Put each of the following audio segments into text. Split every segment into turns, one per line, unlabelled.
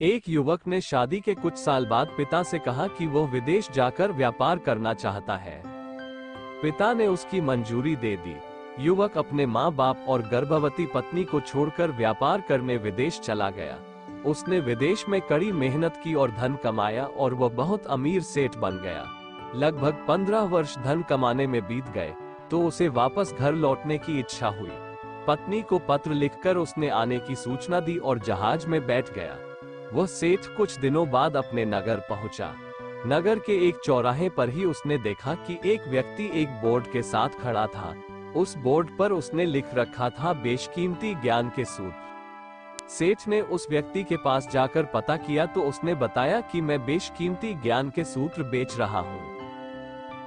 एक युवक ने शादी के कुछ साल बाद पिता से कहा कि वो विदेश जाकर व्यापार करना चाहता है। पिता ने उसकी मंजूरी दे दी। युवक अपने माँ बाप और गर्भवती पत्नी को छोड़कर व्यापार करने विदेश चला गया। उसने विदेश में कड़ी मेहनत की और धन कमाया और वह बहुत अमीर सेठ बन गया। लगभग 15 वर्ष धन कमाने में बीत गए तो उसे वापस घर लौटने की इच्छा हुई। पत्नी को पत्र लिखकर उसने आने की सूचना दी और जहाज में बैठ गया। वह सेठ कुछ दिनों बाद अपने नगर पहुंचा। नगर के एक चौराहे पर ही उसने देखा कि एक व्यक्ति एक बोर्ड के साथ खड़ा था। उस बोर्ड पर उसने लिख रखा था बेशकीमती ज्ञान के सूत्र। सेठ ने उस व्यक्ति के पास जाकर पता किया तो उसने बताया कि मैं बेशकीमती ज्ञान के सूत्र बेच रहा हूँ।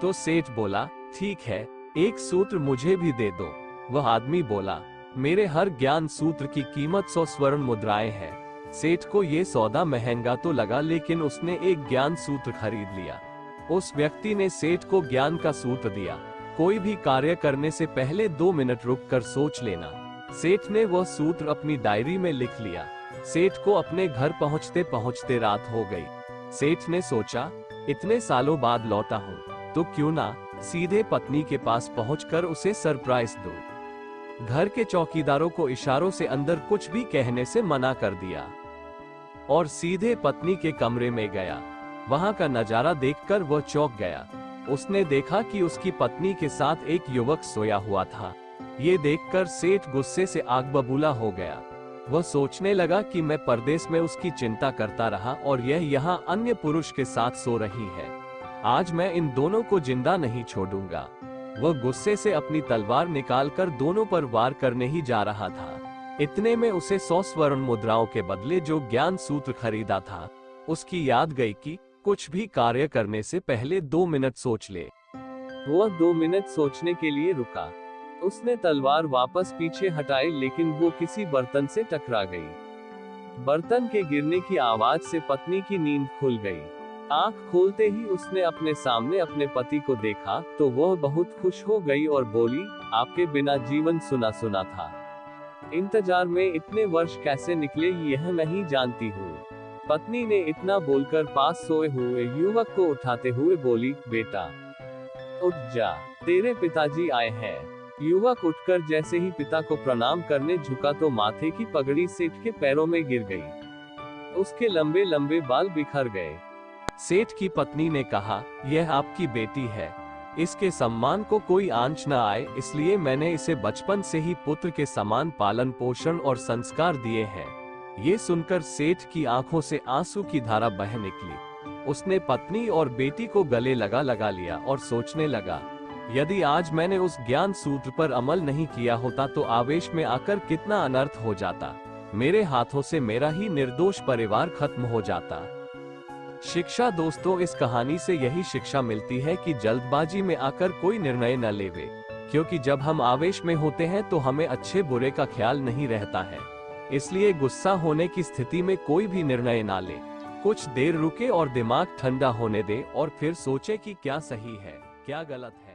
तो सेठ बोला, ठीक है, एक सूत्र मुझे भी दे दो। वह आदमी बोला, मेरे हर ज्ञान सूत्र की कीमत 100 स्वर्ण मुद्राएं है। सेठ को ये सौदा महंगा तो लगा, लेकिन उसने एक ज्ञान सूत्र खरीद लिया। उस व्यक्ति ने सेठ को ज्ञान का सूत्र दिया, कोई भी कार्य करने से पहले 2 मिनट रुककर सोच लेना। सेठ ने वह सूत्र अपनी डायरी में लिख लिया। सेठ को अपने घर पहुंचते पहुंचते रात हो गई। सेठ ने सोचा, इतने सालों बाद लौटा हूँ तो क्यों ना सीधे पत्नी के पास पहुंचकर उसे सरप्राइज दूं। घर के चौकीदारों को इशारों से अंदर कुछ भी कहने से मना कर दिया और सीधे पत्नी के कमरे में गया। वहां का नजारा देखकर वह चौंक गया। उसने देखा कि उसकी पत्नी के साथ एक युवक सोया हुआ था। ये देखकर सेठ गुस्से से आग बबूला हो गया। वह सोचने लगा कि मैं परदेश में उसकी चिंता करता रहा और यह यहाँ अन्य पुरुष के साथ सो रही है। आज मैं इन दोनों को जिंदा नहीं छोड़ूंगा। वह गुस्से से अपनी तलवार निकालकर दोनों पर वार करने ही जा रहा था। इतने में उसे 100 स्वर्ण मुद्राओं के बदले जो ज्ञान सूत्र खरीदा था, उसकी याद गई कि कुछ भी कार्य करने से पहले 2 मिनट सोच ले। वह 2 मिनट सोचने के लिए रुका। उसने तलवार वापस पीछे हटाई, लेकिन वो किसी बर्तन से टकरा गई। बर्तन के गिरने की आवाज से पत्नी की नींद खुल गई। आंख खोलते ही उसने अपने सामने अपने पति को देखा तो वह बहुत खुश हो गई और बोली, आपके बिना जीवन सुना सुना था। इंतजार में इतने वर्ष कैसे निकले यह नहीं जानती हूँ। पत्नी ने इतना बोलकर पास सोए हुए युवक को उठाते हुए बोली, बेटा उठ जा, तेरे पिताजी आए हैं। युवक उठकर जैसे ही पिता को प्रणाम करने झुका तो माथे की पगड़ी सेठ के पैरों में गिर गई। उसके लंबे लंबे बाल बिखर गए। सेठ की पत्नी ने कहा, यह आपकी बेटी है, इसके सम्मान को कोई आंच न आए, इसलिए मैंने इसे बचपन से ही पुत्र के समान पालन पोषण और संस्कार दिए हैं। ये सुनकर सेठ की आंखों से आंसू की धारा बह निकली। उसने पत्नी और बेटी को गले लगा लिया और सोचने लगा, यदि आज मैंने उस ज्ञान सूत्र पर अमल नहीं किया होता तो आवेश में आकर कितना अनर्थ हो जाता। मेरे हाथों से मेरा ही निर्दोष परिवार खत्म हो जाता। शिक्षा दोस्तों, इस कहानी से यही शिक्षा मिलती है कि जल्दबाजी में आकर कोई निर्णय न लेवे, क्योंकि जब हम आवेश में होते हैं तो हमें अच्छे बुरे का ख्याल नहीं रहता है। इसलिए गुस्सा होने की स्थिति में कोई भी निर्णय ना ले। कुछ देर रुके और दिमाग ठंडा होने दे और फिर सोचे कि क्या सही है, क्या गलत है।